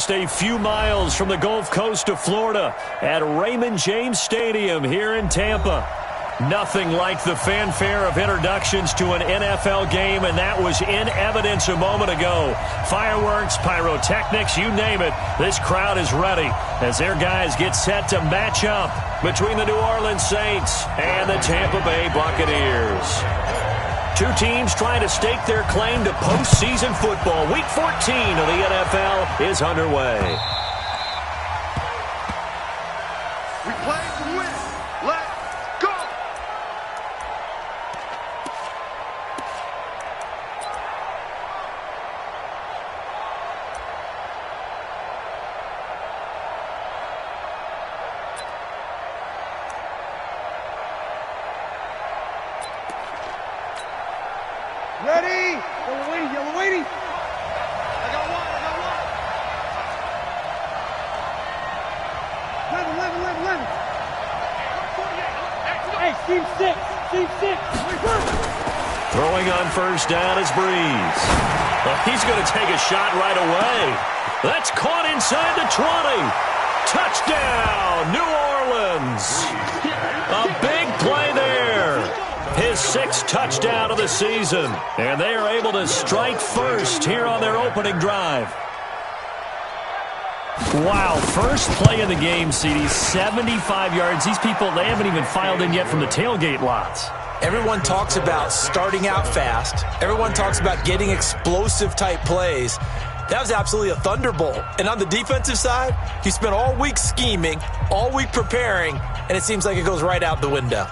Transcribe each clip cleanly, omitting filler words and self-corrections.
just a few miles from the Gulf Coast of Florida at Raymond James Stadium here in Tampa. Nothing like the fanfare of introductions to an NFL game, and that was in evidence a moment ago. Fireworks, pyrotechnics, you name it. This crowd is ready as their guys get set to match up between the New Orleans Saints and the Tampa Bay Buccaneers. Two teams trying to stake their claim to postseason football. Week 14 of the NFL is underway. We play to win. Let's go! Ready? Yellow waiting. I got one. 11. Hey, team six. Throwing on first down is Breeze. Well, he's going to take a shot right away. That's caught inside the 20. Touchdown, New Orleans. A big play there. His sixth touchdown of the season. And they are able to strike first here on their opening drive. Wow, first play of the game, CD, 75 yards. These people, they haven't even filed in yet from the tailgate lots. Everyone talks about starting out fast. Everyone talks about getting explosive-type plays. That was absolutely a thunderbolt. And on the defensive side, he spent all week scheming, all week preparing, and it seems like it goes right out the window.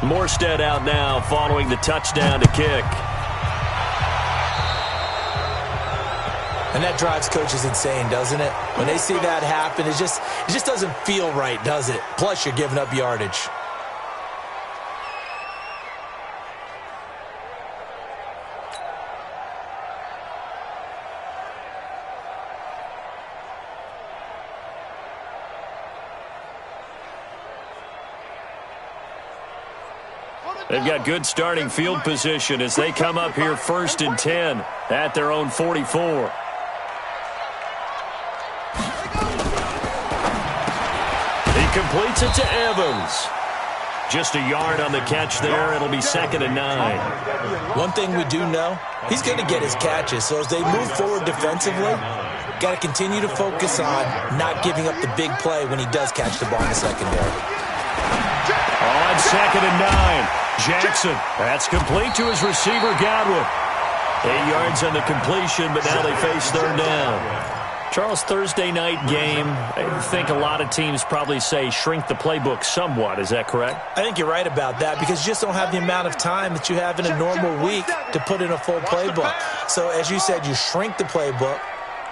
Morstead out now following the touchdown to kick. And that drives coaches insane, doesn't it? When they see that happen, it just doesn't feel right, does it? Plus, you're giving up yardage. They've got good starting field position as they come up here 1st and 10 at their own 44. He completes it to Evans. Just a yard on the catch there. It'll be 2nd and 9. One thing we do know, he's going to get his catches. So as they move forward defensively, got to continue to focus on not giving up the big play when he does catch the ball in the secondary. On 2nd and 9. Jackson, that's complete to his receiver, Godwin. 8 yards on the completion, but now they face 3rd down. Charles, Thursday night game, I think a lot of teams probably say shrink the playbook somewhat. Is that correct? I think you're right about that because you just don't have the amount of time that you have in a normal week to put in a full playbook. So as you said, you shrink the playbook,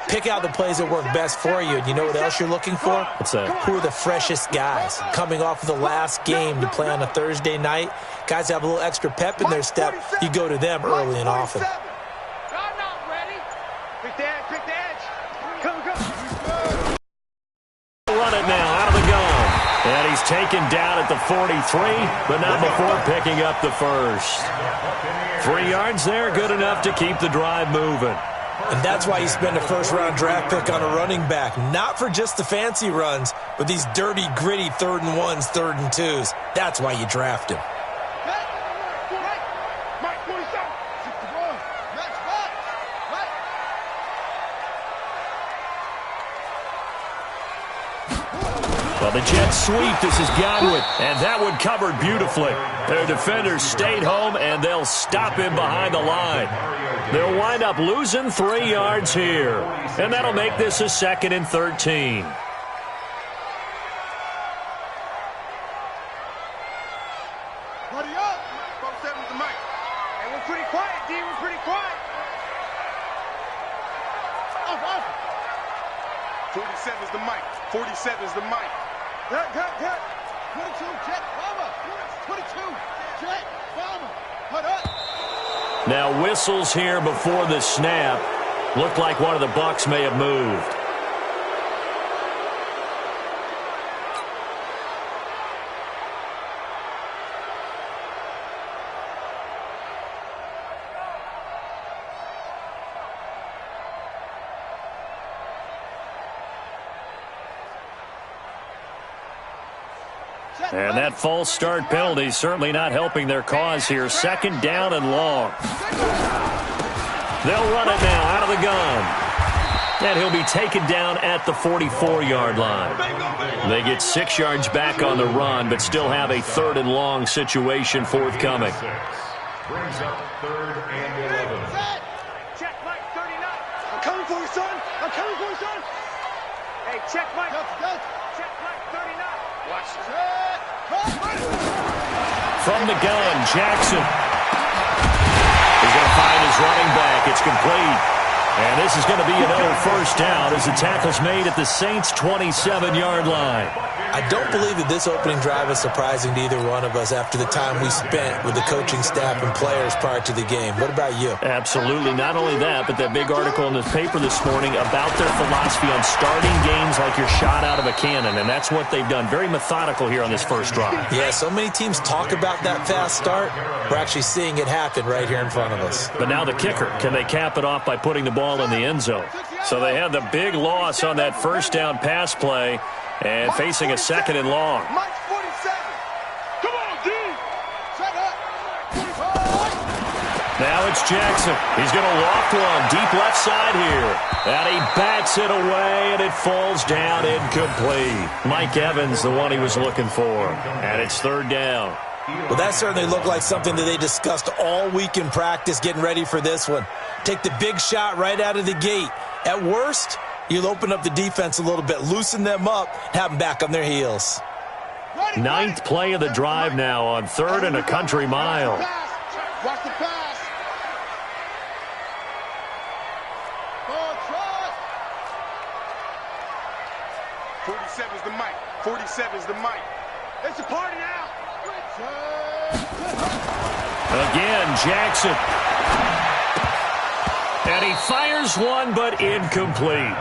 pick out the plays that work best for you. And you know what else you're looking for? What's that? Who are the freshest guys coming off of the last game to play on a Thursday night? Guys have a little extra pep in their step. You go to them early and often. Run it now out of the gun. And he's taken down at the 43, but not before picking up the first. 3 yards there, good enough to keep the drive moving. And that's why you spend a first-round draft pick on a running back. Not for just the fancy runs, but these dirty, gritty 3rd and 1s, 3rd and 2s. That's why you draft him. Well, the Jets sweep. This is Godwin, and that one covered beautifully. Their defenders stayed home, and they'll stop him behind the line. They'll wind up losing 3 yards here, and that'll make this a 2nd and 13. Buddy up! 47's the mic. Hey, we're pretty quiet, D. We're pretty quiet. Off. 47's the mic. 47's the mic. Cut. 22, Jet, Bomber. 22, Jet, Bomber. Put up. Now whistles here before the snap. Looked like one of the Bucs may have moved. And that false start penalty certainly not helping their cause here. Second down and long. They'll run it now out of the gun. And he'll be taken down at the 44-yard line. They get 6 yards back on the run, but still have a third and long situation forthcoming. Brings up 3rd and 11. Check Mike, 39. I'm coming for you, son. I'm coming for you, son. Hey, check Mike. Check Mike, 39. Watch it. From the gun, Jackson. He's going to find his running back. It's complete. And this is going to be another first down as the tackle's made at the Saints' 27-yard line. I don't believe that this opening drive is surprising to either one of us after the time we spent with the coaching staff and players prior to the game. What about you? Absolutely. Not only that, but that big article in the paper this morning about their philosophy on starting games like you're shot out of a cannon, and that's what they've done. Very methodical here on this first drive. Yeah, so many teams talk about that fast start. We're actually seeing it happen right here in front of us. But now the kicker. Can they cap it off by putting the ball in the end zone? So they had the big loss on that first down pass play and facing a second and long. Mike 47. Come on, D. Shut up. Now it's Jackson. He's going to loft one deep left side here. And he bats it away, and it falls down incomplete. Mike Evans, the one he was looking for. And it's 3rd down. Well, that certainly looked like something that they discussed all week in practice getting ready for this one. Take the big shot right out of the gate. At worst, you'll open up the defense a little bit, loosen them up, have them back on their heels. 9th play of the drive now on 3rd and a country mile. Watch the pass. 47's the mic. 47's the mic. It's a party now. Again, Jackson. And he fires one, but incomplete.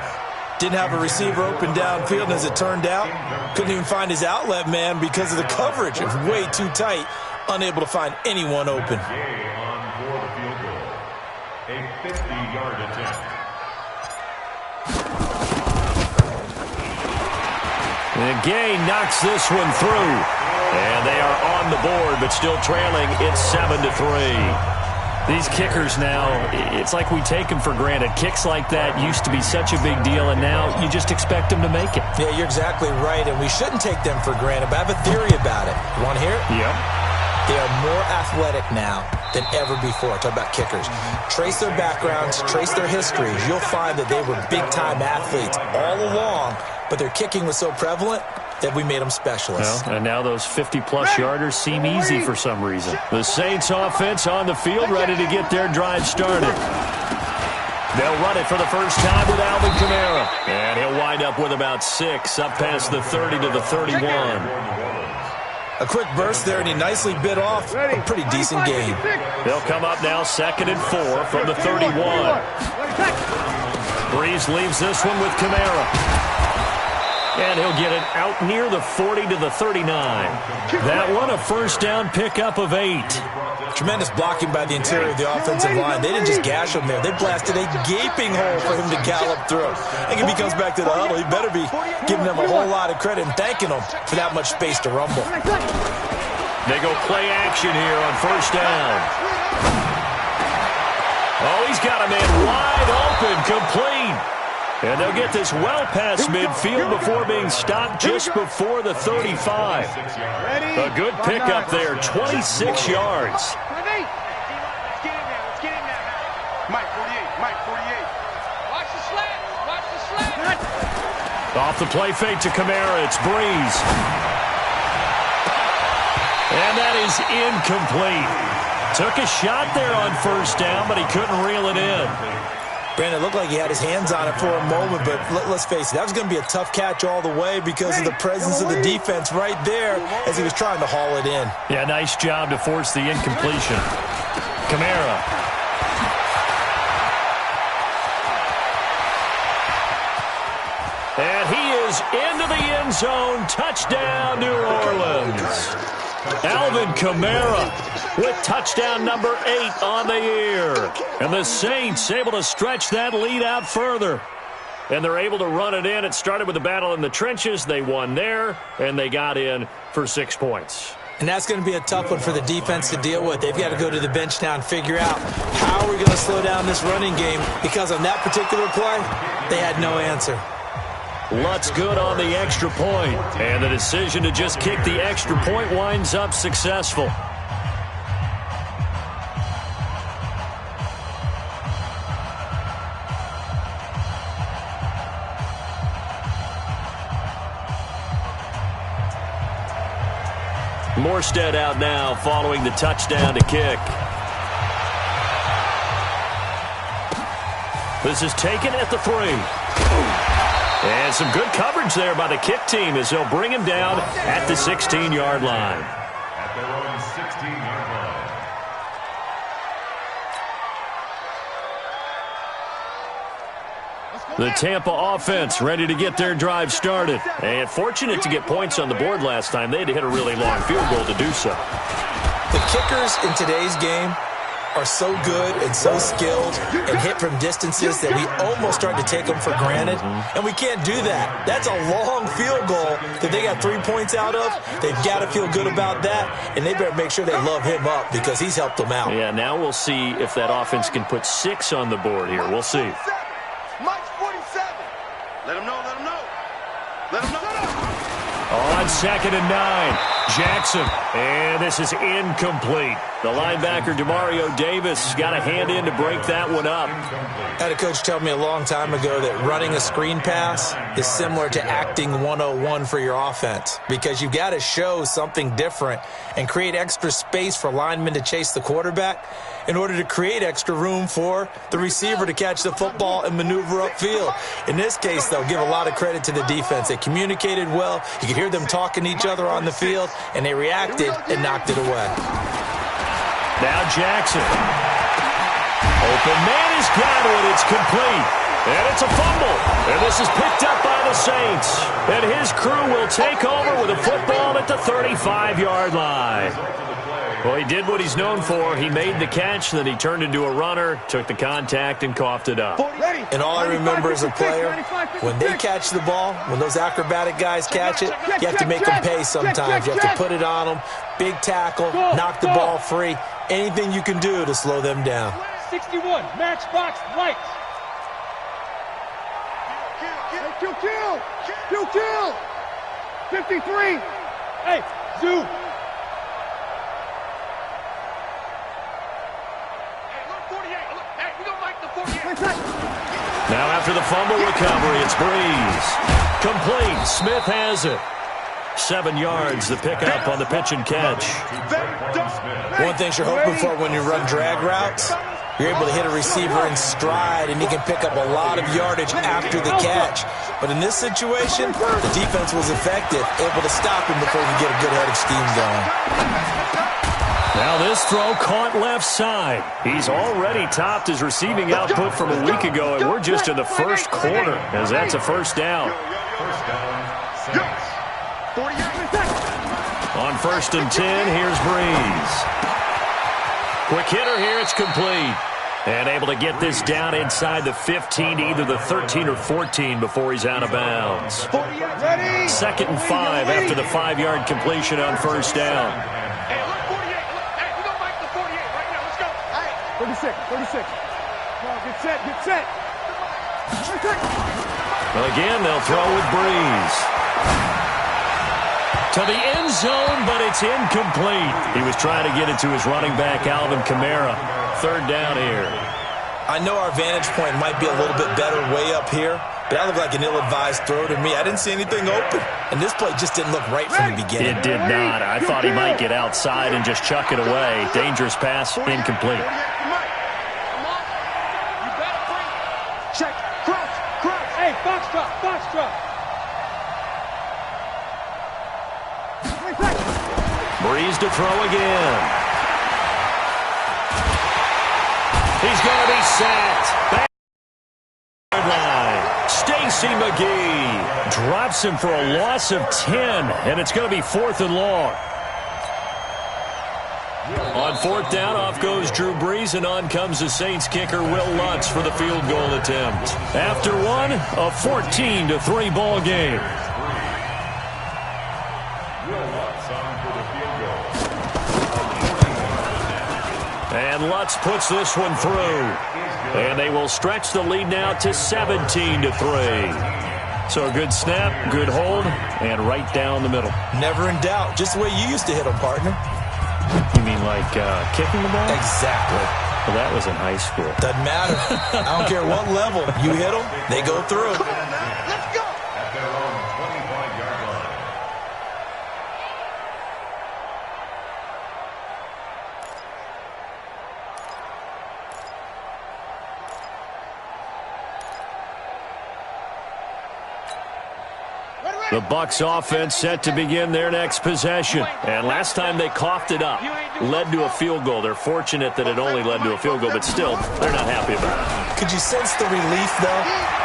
Didn't have a receiver open downfield, and as it turned out, couldn't even find his outlet man because of the coverage. It was way too tight, unable to find anyone open. On for the field goal. A 50-yard attempt. And Gay knocks this one through. And they are on the board, but still trailing. It's 7-3. These kickers now, it's like we take them for granted. Kicks like that used to be such a big deal, and now you just expect them to make it. Yeah, you're exactly right, and we shouldn't take them for granted, but I have a theory about it. You want to hear it? Yep. They are more athletic now than ever before. Talk about kickers. Trace their backgrounds, trace their histories. You'll find that they were big-time athletes all along, but their kicking was so prevalent that we made them specialists. Well, and now those 50-plus yarders seem easy for some reason. The Saints offense on the field, ready to get their drive started. They'll run it for the first time with Alvin Kamara. And he'll wind up with about 6, up past the 30 to the 31. A quick burst there, and he nicely bit off a pretty decent game. They'll come up now 2nd and 4 from the 31. Breeze leaves this one with Kamara. And he'll get it out near the 40 to the 39. That one, a first down pickup of 8. Tremendous blocking by the interior of the offensive line. They didn't just gash him there. They blasted a gaping hole for him to gallop through. And if he comes back to the huddle, he better be giving them a whole lot of credit and thanking them for that much space to rumble. They go play action here on first down. Oh, he's got a man wide open, complete. And they'll get this well past midfield before being stopped just before the 35. A good pickup there, 26 yards. Mike 48, Mike 48. Watch the slant. Watch the slant. Off the play fake to Kamara, it's Breeze. And that is incomplete. Took a shot there on first down, but he couldn't reel it in. Brandon, it looked like he had his hands on it for a moment, but let's face it, that was going to be a tough catch all the way because of the presence of the defense right there as he was trying to haul it in. Yeah, nice job to force the incompletion. Kamara. And he is into the end zone. Touchdown, New Orleans. Alvin Kamara with touchdown number 8 on the year. And the Saints able to stretch that lead out further. and they're able to run it in. It started with a battle in the trenches. They won there, and they got in for 6 points. And that's going to be a tough one for the defense to deal with. They've got to go to the bench now and figure out how are we going to slow down this running game, because on that particular play, they had no answer. Lutz good on the extra point, and the decision to just kick the extra point winds up successful. Morstead out now following the touchdown to kick. This is taken at the 3. And some good coverage there by the kick team as they'll bring him down at the 16-yard line. At their own 16-yard line. The Tampa offense ready to get their drive started. And fortunate to get points on the board last time. They had to hit a really long field goal to do so. The kickers in today's game are so good and so skilled and hit from distances that we almost start to take them for granted. And we can't do that. That's a long field goal that they got 3 points out of. They've got to feel good about that, and they better make sure they love him up because he's helped them out. Yeah, now we'll see if that offense can put 6 on the board here. We'll see. Mike's 47. Let him know, let him know. Let him know. On 2nd and 9, Jackson. And this is incomplete. The linebacker, Demario Davis, got a hand in to break that one up. I had a coach tell me a long time ago that running a screen pass is similar to acting 101 for your offense, because you've got to show something different and create extra space for linemen to chase the quarterback in order to create extra room for the receiver to catch the football and maneuver upfield. In this case, they'll give a lot of credit to the defense. They communicated well. You could hear them talking to each other on the field, and they reacted and knocked it away. Now Jackson. Open man is got it. It's complete. And it's a fumble. And this is picked up by the Saints. And his crew will take over with a football at the 35-yard line. Well, he did what he's known for. He made the catch, then he turned into a runner, took the contact, and coughed it up. And all I remember as a player, when they catch the ball, when those acrobatic guys catch it, you have to make them pay sometimes. You have to put it on them. Big tackle, knock the ball free. Anything you can do to slow them down. 61, matchbox lights. Kill. 53. Hey, Zoo. Now after the fumble recovery, it's Breeze. Complete. Smith has it. 7 yards, the pickup on the pitch and catch. One thing you're hoping for when you run drag routes, you're able to hit a receiver in stride, and he can pick up a lot of yardage after the catch. But in this situation, the defense was effective, able to stop him before he could get a good head of steam going. Now this throw caught left side. He's already topped his receiving output from a week ago, and we're just in the first quarter as that's a first down. First down, Saints. On 1st and 10, here's Breeze. Quick hitter here, it's complete. And able to get this down inside the 15 to either the 13 or 14 before he's out of bounds. 2nd and 5 after the 5-yard completion on first down. 36. Come on, get set. Well, again, they'll throw with Breeze. To the end zone, but it's incomplete. He was trying to get it to his running back, Alvin Kamara. 3rd down here. I know our vantage point might be a little bit better way up here, but that looked like an ill-advised throw to me. I didn't see anything open, and this play just didn't look right from the beginning. It did not. I thought he might get outside and just chuck it away. Dangerous pass, incomplete. Check. Crouch. Hey, Foxtrot. Breeze to throw again. He's going to be sacked. Back line. Stacey McGee drops him for a loss of 10, and it's going to be 4th and long. On fourth down, off goes Drew Brees, and on comes the Saints kicker Will Lutz for the field goal attempt. After one, a 14-3 ball game. And Lutz puts this one through. And they will stretch the lead now to 17-3. So a good snap, good hold, and right down the middle. Never in doubt. Just the way you used to hit them, partner. You mean like kicking the ball? Exactly. Well, that was in high school. Doesn't matter. I don't care what level. You hit them, they go through. Let's go. At their own 25-yard line. The Bucs offense set to begin their next possession. And last time they coughed it up, led to a field goal. They're fortunate that it only led to a field goal, but still, they're not happy about it. Could you sense the relief, though,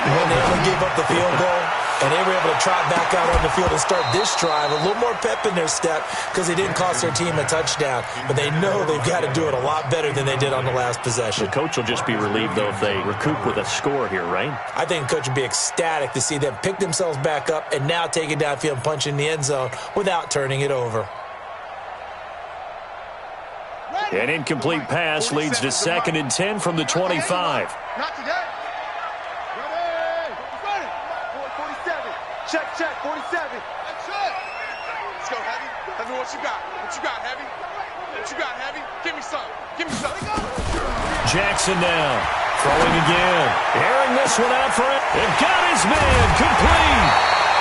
when they only gave up the field goal? And they were able to trot back out on the field and start this drive. A little more pep in their step because they didn't cost their team a touchdown. But they know they've got to do it a lot better than they did on the last possession. The coach will just be relieved, though, if they recoup with a score here, right? I think the coach would be ecstatic to see them pick themselves back up and now take it downfield and punch in the end zone without turning it over. An incomplete pass leads to 2nd and 10 from the 25. Not today. Check, 47. That's it. Let's go, Heavy. Heavy, what you got? What you got, Heavy? What you got, Heavy? Give me some. Give me some. Jackson now. Throwing again. Airing this one out for it. They've got his man. Complete.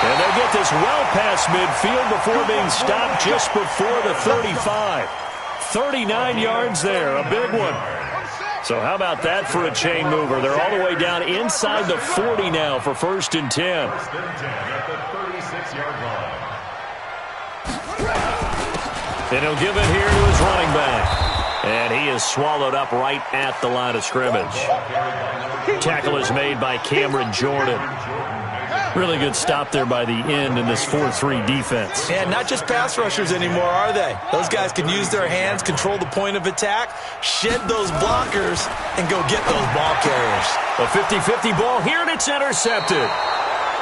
And they'll get this well past midfield before being stopped just before the 35. 39 yards there. A big one. So how about that for a chain mover? They're all the way down inside the 40 now for 1st and 10. First and 10 at the 36-yard line. And he'll give it here to his running back. And he is swallowed up right at the line of scrimmage. Tackle is made by Cameron Jordan. Really good stop there by the end in this 4-3 defense. And not just pass rushers anymore, are they? Those guys can use their hands, control the point of attack, shed those blockers, and go get those ball carriers. A 50-50 ball here, and it's intercepted.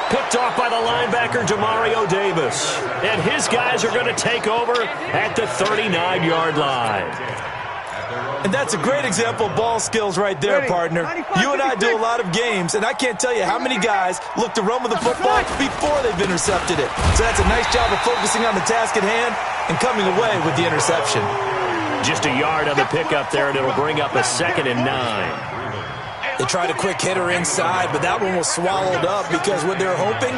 Picked off by the linebacker, Demario Davis. And his guys are going to take over at the 39-yard line. And that's a great example of ball skills right there, partner. You and I do a lot of games, and I can't tell you how many guys look to run with the football before they've intercepted it. So that's a nice job of focusing on the task at hand and coming away with the interception. Just a yard on the pickup there, and it'll bring up a 2nd and 9. They tried a quick hitter inside, but that one was swallowed up because what they're hoping,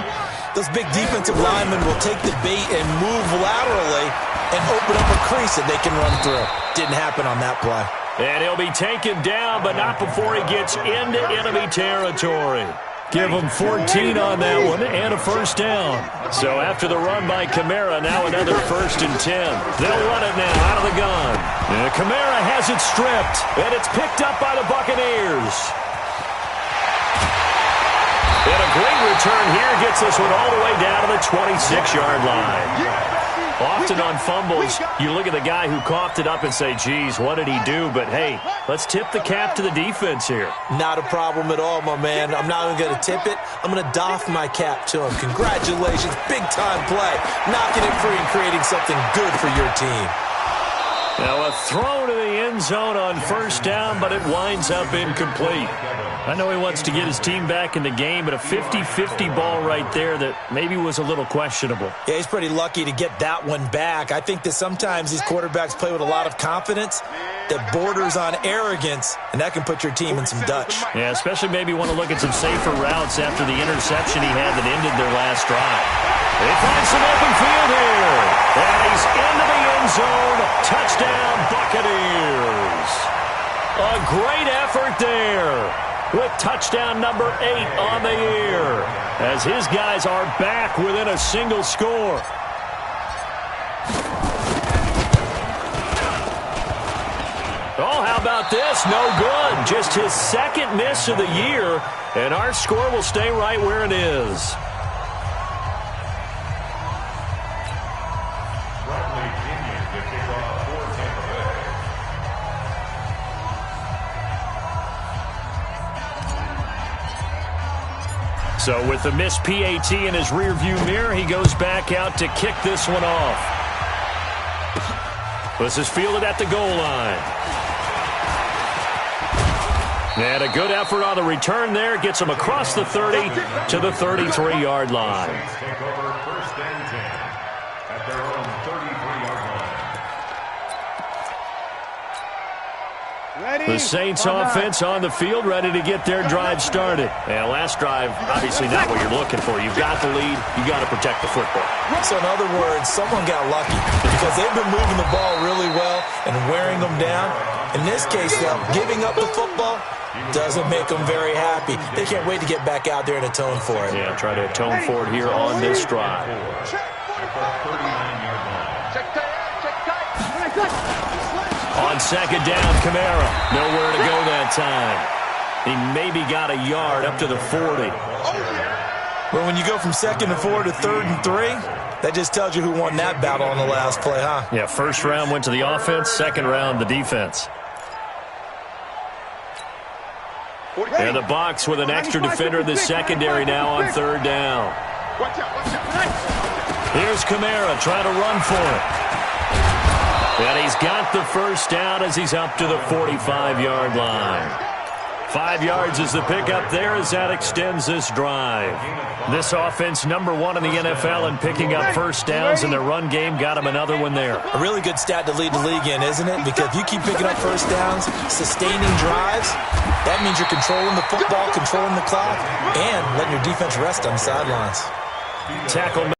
those big defensive linemen will take the bait and move laterally and open up a crease that they can run through. Didn't happen on that play. And he'll be taken down, but not before he gets into enemy territory. Give him 14 on that one and a 1st down. So after the run by Kamara, now another 1st and 10. They'll run it now out of the gun. And Kamara has it stripped, and it's picked up by the Buccaneers. And a great return here gets this one all the way down to the 26-yard line. Often on fumbles, you look at the guy who coughed it up and say, geez, what did he do? But, hey, let's tip the cap to the defense here. Not a problem at all, my man. I'm not even going to tip it. I'm going to doff my cap to him. Congratulations. Big-time play. Knocking it free and creating something good for your team. Now a throw to the end zone on 1st down, but it winds up incomplete. I know he wants to get his team back in the game, but a 50-50 ball right there that maybe was a little questionable. Yeah, he's pretty lucky to get that one back. I think that sometimes these quarterbacks play with a lot of confidence that borders on arrogance, and that can put your team in some Dutch. Yeah, especially maybe want to look at some safer routes after the interception he had that ended their last drive. They find some open field here. And he's into the end zone. Touchdown, Buccaneers. A great effort there with touchdown number 8 on the year as his guys are back within a single score. Oh, how about this? No good. Just his 2nd miss of the year, and our score will stay right where it is. So with the missed PAT in his rearview mirror, he goes back out to kick this one off. This is fielded at the goal line. And a good effort on the return there. Gets him across the 30 to the 33-yard line. Take over first and 10 at their own 33-yard line. The Saints offense on the field, ready to get their drive started. And last drive, obviously not what you're looking for. You've got the lead. You got to protect the football. So in other words, someone got lucky because they've been moving the ball really well and wearing them down. In this case, though, giving up the football doesn't make them very happy. They can't wait to get back out there and atone for it. Yeah, try to atone for it here on this drive. On second down, Kamara. Nowhere to go that time. He maybe got a yard up to the 40. Well, when you go from 2nd and 4 to 3rd and 3, that just tells you who won that battle on the last play, huh? Yeah, first round went to the offense, second round the defense. And the box with an extra defender in the secondary now on 3rd down. Here's Kamara trying to run for it. And he's got the first down as he's up to the 45-yard line. 5 yards is the pickup there as that extends this drive. This offense #1 in the NFL in picking up first downs, and their run game got him another one there. A really good stat to lead the league in, isn't it? Because if you keep picking up first downs, sustaining drives, that means you're controlling the football, controlling the clock, and letting your defense rest on the sidelines. Tackle.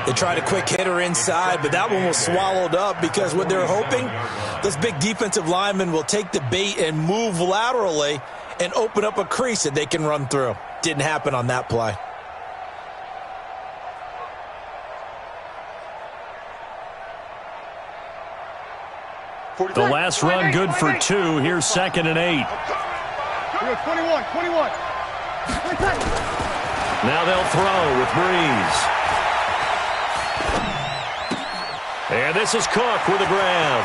They tried a quick hitter inside, but that one was swallowed up because what they're hoping, this big defensive lineman will take the bait and move laterally and open up a crease that they can run through. Didn't happen on that play. The last run good for 2. Here's 2nd and 8. 21. Now they'll throw with Breeze. And this is Cook with a grab.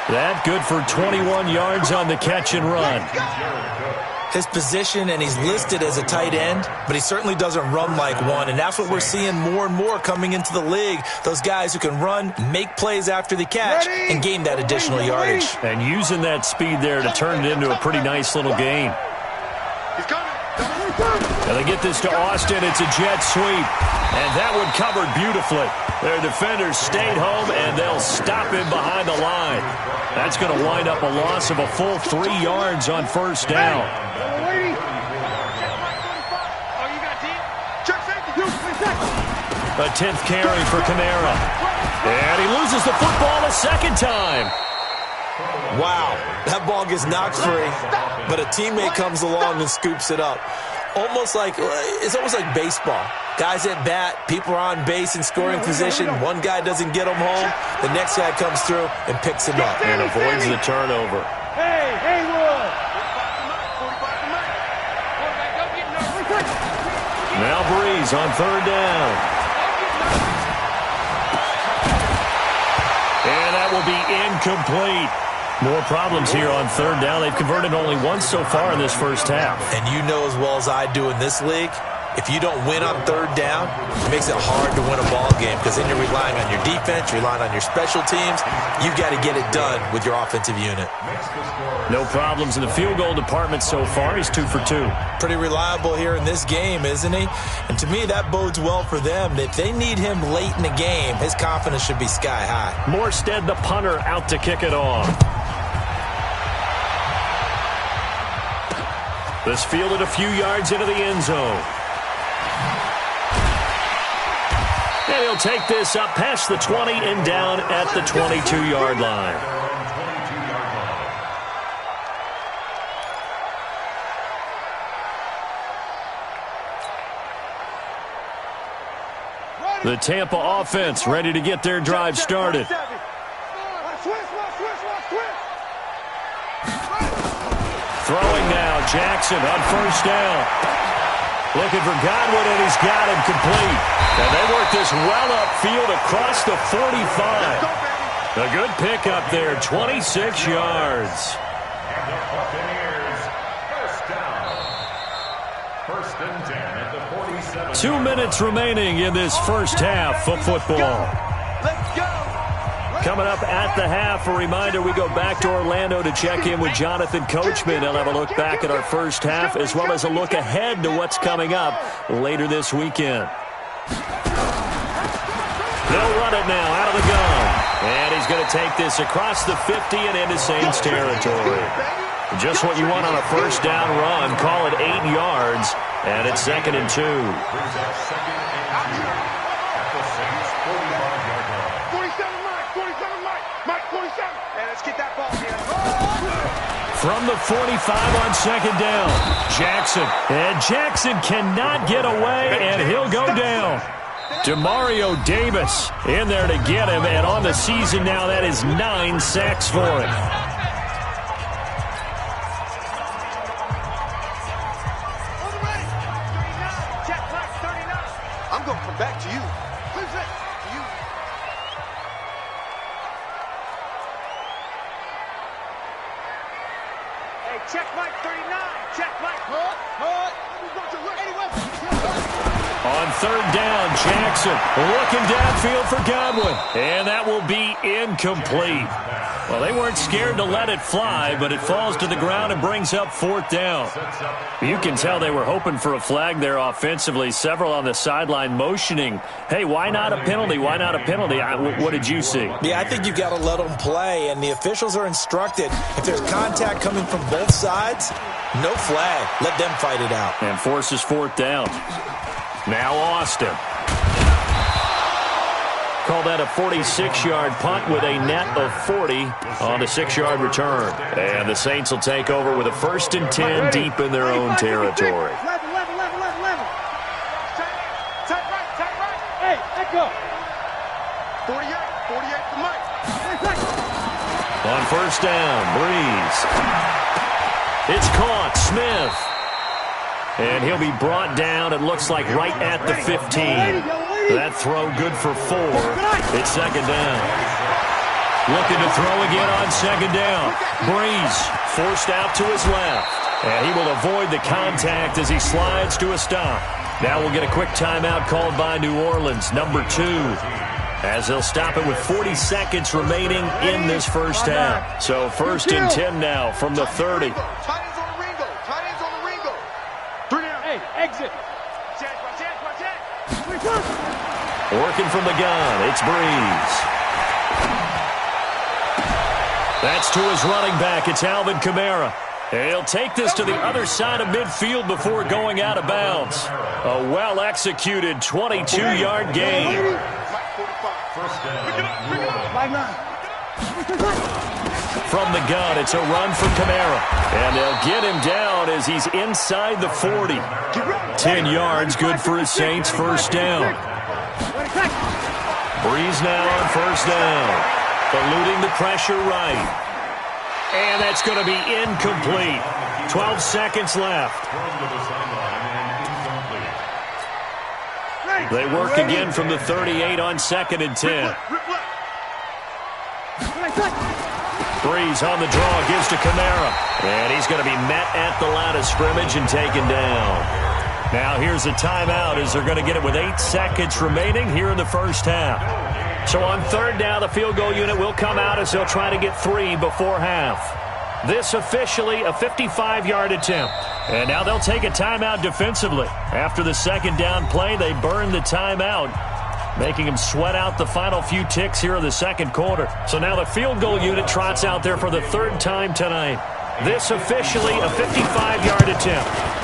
That good for 21 yards on the catch and run. His position, and he's listed as a tight end, but he certainly doesn't run like one, and that's what we're seeing more and more coming into the league. Those guys who can run, make plays after the catch, and gain that additional yardage. And using that speed there to turn it into a pretty nice little gain. And they get this to Austin. It's a jet sweep. And that one covered beautifully. Their defenders stayed home, and they'll stop him behind the line. That's going to wind up a loss of a full 3 yards on first down. A 10th carry for Kamara. And he loses the football a second time. Wow, that ball gets knocked free, but a teammate comes along and scoops it up. It's almost like baseball. Guys at bat, people are on base in scoring position. One guy doesn't get him home. The next guy comes through and picks him up. And avoids the turnover. Hey, Wood. Now Breeze on 3rd down. And that will be incomplete. More problems here on 3rd down. They've converted only once so far in this first half. And you know as well as I do in this league, if you don't win on 3rd down, it makes it hard to win a ball game because then you're relying on your defense, you're relying on your special teams. You've got to get it done with your offensive unit. No problems in the field goal department so far. He's 2 for 2. Pretty reliable here in this game, isn't he? And to me, that bodes well for them. If they need him late in the game, his confidence should be sky high. Morstead, the punter, out to kick it off. This fielded a few yards into the end zone. And he'll take this up past the 20 and down at the 22-yard line. The Tampa offense ready to get their drive started. Throwing now, Jackson on first down. Looking for Godwin, and he's got him complete. And they work this well upfield across the 45. A good pickup there, 26 yards. And the Buccaneers First and 10 at the 47. 2 minutes remaining in this first half of football. Let's go. Coming up at the half, a reminder, we go back to Orlando to check in with Jonathan Coachman. He'll have a look back at our first half as well as a look ahead to what's coming up later this weekend. They'll run it now out of the gun. And he's going to take this across the 50 and into Saints territory. Just what you want on a first down run. Call it 8 yards. And it's 2nd and 2. Brings up 2nd and 2 at the Saints 45-yard line. 47, Mike, 47. Hey, let's get that ball here. From the 45 on 2nd down, Jackson. And Jackson cannot get away, and he'll go down. Demario Davis in there to get him, and on the season now, that is 9 sacks for him. I'm going to come back to you. Who's that? To you. Hey, check Mike 39. Check Mike. Hut. On 3rd down, Jackson looking downfield for Godwin. And that will be incomplete. Well, they weren't scared to let it fly, but it falls to the ground and brings up 4th down. You can tell they were hoping for a flag there offensively. Several on the sideline motioning, hey, why not a penalty? Why not a penalty? What did you see? Yeah, I think you got to let them play, and the officials are instructed. If there's contact coming from both sides, no flag. Let them fight it out. And forces 4th down. Now Austin. Call that a 46-yard punt with a net of 40 on a 6-yard return. And the Saints will take over with a 1st and 10 deep in their own territory. 11. Tight right. Hey, let go. 48 for Mike. On 1st down, Breeze. It's caught, Smith. And he'll be brought down, it looks like, right at the 15. That throw good for 4. It's 2nd down. Looking to throw again on 2nd down. Breeze forced out to his left. And he will avoid the contact as he slides to a stop. Now we'll get a quick timeout called by New Orleans, number 2. As they'll stop it with 40 seconds remaining in this first half. So 1st and 10 now from the 30. Tight ends on the Ringo. 3 down. Hey, exit. Check. Working from the gun, it's Breeze. That's to his running back, it's Alvin Kamara. And he'll take this to the other side of midfield before going out of bounds. A well-executed 22-yard gain. First down. Mike 9. From the gun, it's a run for Kamara. And they'll get him down as he's inside the 40. 10 yards, good for his Saints, 1st down. Breeze now on 1st down. Eluding the pressure right. And that's going to be incomplete. 12 seconds left. They work again from the 38 on 2nd and 10. Breeze on the draw, gives to Kamara. And he's going to be met at the line of scrimmage and taken down. Now here's a timeout as they're going to get it with 8 seconds remaining here in the first half. So on 3rd down, the field goal unit will come out as they'll try to get 3 before half. This officially a 55-yard attempt. And now they'll take a timeout defensively. After the 2nd down play, they burn the timeout, making them sweat out the final few ticks here in the 2nd quarter. So now the field goal unit trots out there for the 3rd time tonight. This officially a 55-yard attempt.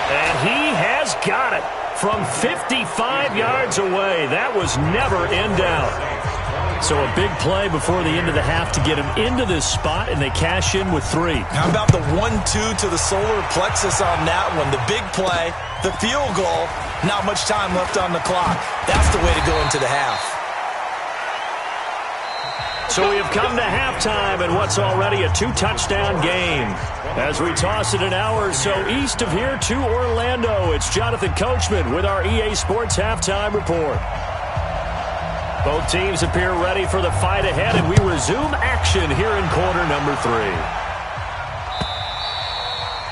And he has got it from 55 yards away. That was never in doubt. So a big play before the end of the half to get him into this spot, and they cash in with 3. How about the 1-2 to the solar plexus on that one? The big play, the field goal, not much time left on the clock. That's the way to go into the half. So we have come to halftime in what's already a 2-touchdown game. As we toss it an hour or so east of here to Orlando, it's Jonathan Coachman with our EA Sports Halftime Report. Both teams appear ready for the fight ahead, and we resume action here in quarter number 3.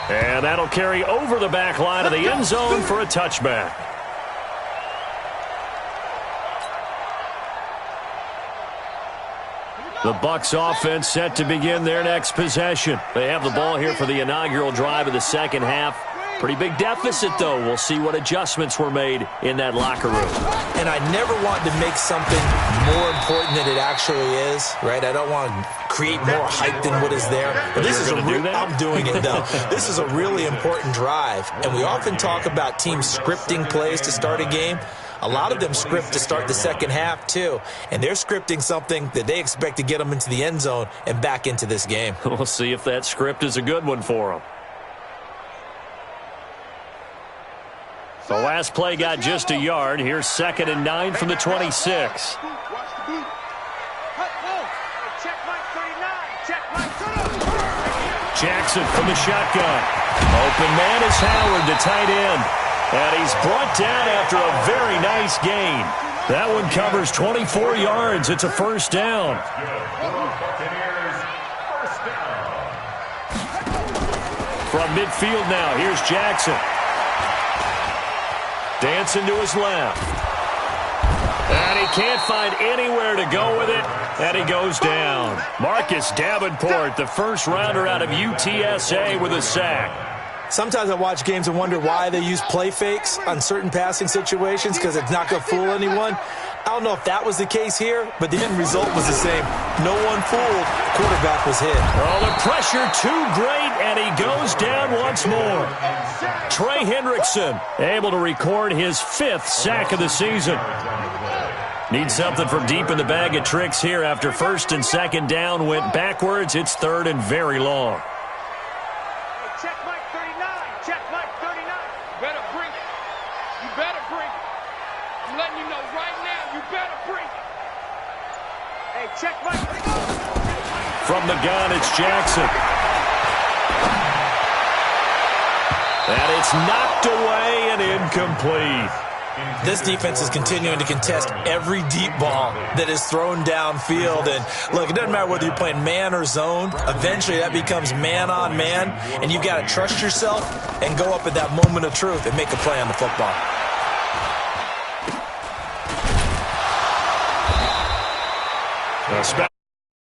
And that'll carry over the back line of the end zone for a touchback. The Bucs offense set to begin their next possession. They have the ball here for the inaugural drive of the second half. Pretty big deficit, though. We'll see what adjustments were made in that locker room. And I never want to make something more important than it actually is, right? I don't want to create more hype than what is there. But this is I'm doing it, though. This is a really important drive. And we often talk about teams scripting plays to start a game. A lot of them script to start the second half, too. And they're scripting something that they expect to get them into the end zone and back into this game. We'll see if that script is a good one for them. The last play got just a yard. Here's 2nd and 9 from the 26. Jackson from the shotgun. Open man is Howard, the tight end. And he's brought down after a very nice gain. That one covers 24 yards. It's a first down. From midfield now, here's Jackson. Dancing to his left. And he can't find anywhere to go with it. And he goes down. Marcus Davenport, the first rounder out of UTSA, with a sack. Sometimes I watch games and wonder why they use play fakes on certain passing situations, because it's not going to fool anyone. I don't know if that was the case here, but the end result was the same. No one fooled. Quarterback was hit. Oh, the pressure too great, and he goes down once more. Trey Hendrickson able to record his 5th sack of the season. Needs something from deep in the bag of tricks here after 1st and 2nd down went backwards. It's 3rd and very long. Check Mike 39. Check Mike 39. You better bring it. You better bring it. I'm letting you know right now, you better bring it. Hey, check Mike. From the gun, it's Jackson. And it's knocked away and incomplete. This defense is continuing to contest every deep ball that is thrown downfield. And, look, it doesn't matter whether you're playing man or zone. Eventually, that becomes man-on-man, and you've got to trust yourself and go up at that moment of truth and make a play on the football.